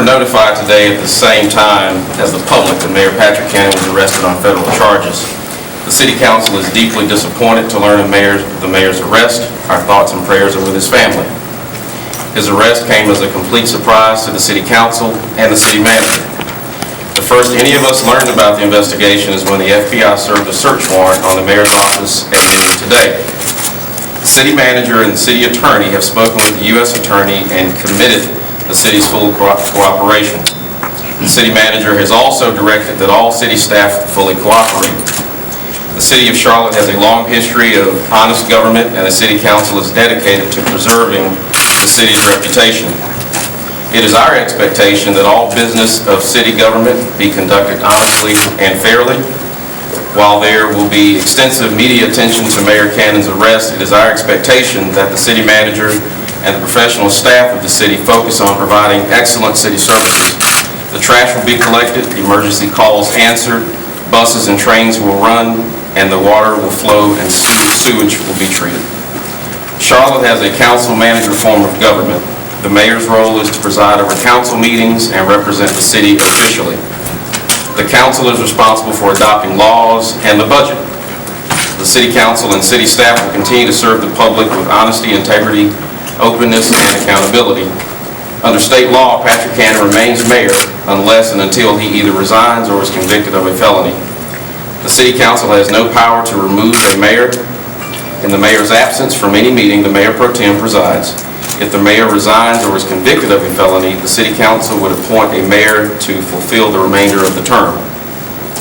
were notified today at the same time as the public that Mayor Patrick Cannon was arrested on federal charges. The City Council is deeply disappointed to learn of the mayor's arrest. Our thoughts and prayers are with his family. His arrest came as a complete surprise to the City Council and the City Manager. The first any of us learned about the investigation is when the FBI served a search warrant on the mayor's office at noon today. The City Manager and the City Attorney have spoken with the U.S. Attorney and committed the City's full cooperation. The City Manager has also directed that all City staff fully cooperate. The City of Charlotte has a long history of honest government, and the City Council is dedicated to preserving the city's reputation. It is our expectation that all business of city government be conducted honestly and fairly. While there will be extensive media attention to Mayor Cannon's arrest, it is our expectation that the City Manager and the professional staff of the city focus on providing excellent city services. The trash will be collected, emergency calls answered, buses and trains will run, and the water will flow and sewage will be treated. Charlotte has a council-manager form of government. The mayor's role is to preside over council meetings and represent the city officially. The council is responsible for adopting laws and the budget. The city council and city staff will continue to serve the public with honesty, integrity, openness, and accountability. Under state law, Patrick Cannon remains mayor unless and until he either resigns or is convicted of a felony. The City Council has no power to remove a mayor. In the mayor's absence from any meeting, the mayor pro tem presides. If the mayor resigns or is convicted of a felony, the City Council would appoint a mayor to fulfill the remainder of the term.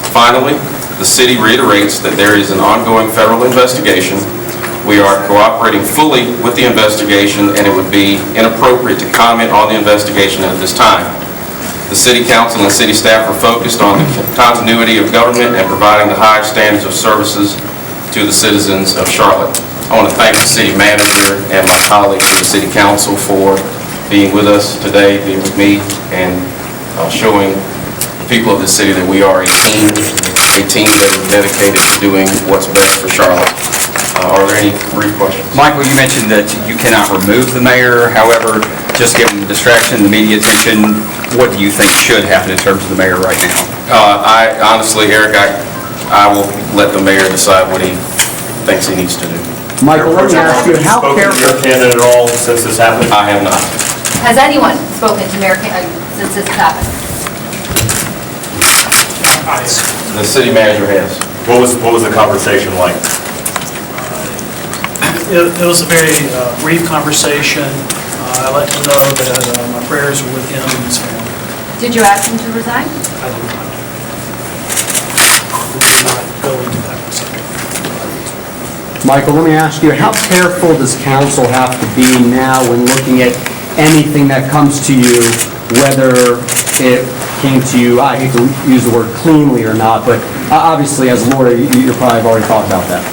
Finally, the city reiterates that there is an ongoing federal investigation. We are cooperating fully with the investigation, and it would be inappropriate to comment on the investigation at this time. The City Council and City staff are focused on the continuity of government and providing the highest standards of services to the citizens of Charlotte. I want to thank the City Manager and my colleagues in the City Council for being with us today, being with me, and showing the people of the city that we are a team that is dedicated to doing what's best for Charlotte. Are there any brief questions? Michael, you mentioned that you cannot remove the mayor. However, just given the distraction, the media attention, what do you think should happen in terms of the mayor right now? Honestly, Eric, I will let the mayor decide what he thinks he needs to do. Michael, let me ask you, how Spoken to careful... Mayor Cannon at all since this happened? I have not. Has anyone spoken to Mayor Cannon since this happened? The City Manager has. What was the conversation like? It was a very brief conversation. I let him know that my prayers were with him and his family. Did you ask him to resign? I did not. We did not go into that subject. Michael, let me ask you, how careful does council have to be now when looking at anything that comes to you, whether it came to you, I hate to use the word cleanly or not, but obviously as a lawyer, you probably have already thought about that.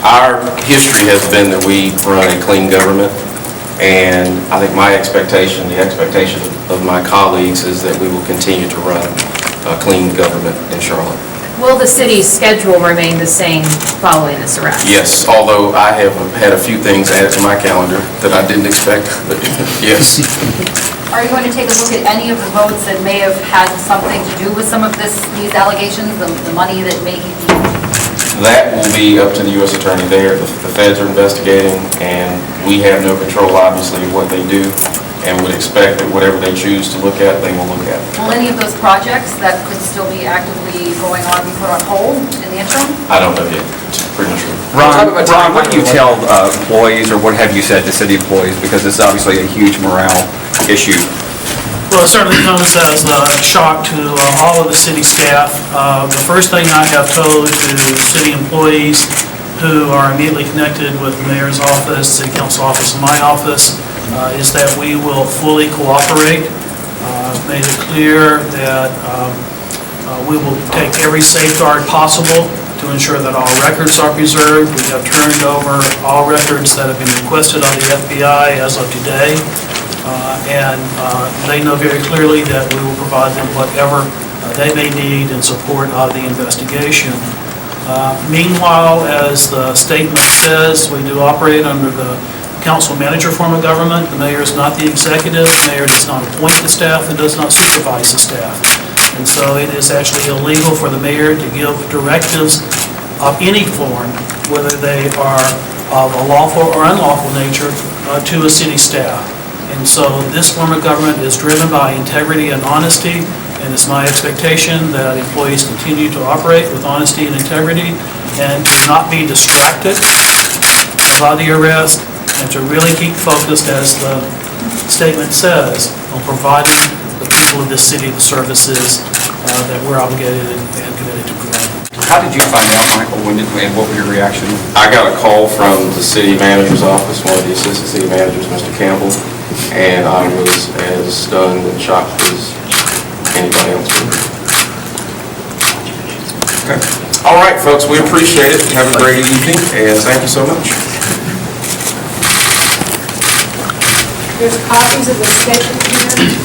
Our history has been that we run a clean government, and I think my expectation, the expectation of my colleagues, is that we will continue to run a clean government in Charlotte. Will the city's schedule remain the same following this arrest? Yes, although I have had a few things added to my calendar that I didn't expect, but yes. Are you going to take a look at any of the votes that may have had something to do with some of these allegations, the money that may be... That will be up to the U.S. Attorney there. The feds are investigating, and we have no control, obviously, of what they do, and would expect that whatever they choose to look at, they will look at. Will any of those projects that could still be actively going on be put on hold in the interim? I don't know yet. It's premature. Ron, what do you tell employees, or what have you said to city employees? Because this is obviously a huge morale issue. Well, it certainly comes as a shock to all of the city staff. The first thing I have told to city employees who are immediately connected with the mayor's office, city council office, and my office, is that we will fully cooperate. Made it clear that we will take every safeguard possible to ensure that all records are preserved. We have turned over all records that have been requested of the FBI as of today. And they know very clearly that we will provide them whatever they may need in support of the investigation. Meanwhile, as the statement says, we do operate under the council manager form of government. The mayor is not the executive. The mayor does not appoint the staff and does not supervise the staff. And so it is actually illegal for the mayor to give directives of any form, whether they are of a lawful or unlawful nature, to a city staff. And so this form of government is driven by integrity and honesty, and it's my expectation that employees continue to operate with honesty and integrity and to not be distracted by the arrest, and to really keep focused, as the statement says, on providing the people of this city the services that we're obligated and committed to provide. How did you find out, Michael, and what was your reaction? I got a call from the city manager's office, one of the assistant city managers, Mr. Campbell, and I was as stunned and shocked as anybody else would. Okay. All right, folks, we appreciate it. Have a great evening, and thank you so much. There's copies of the schedule here.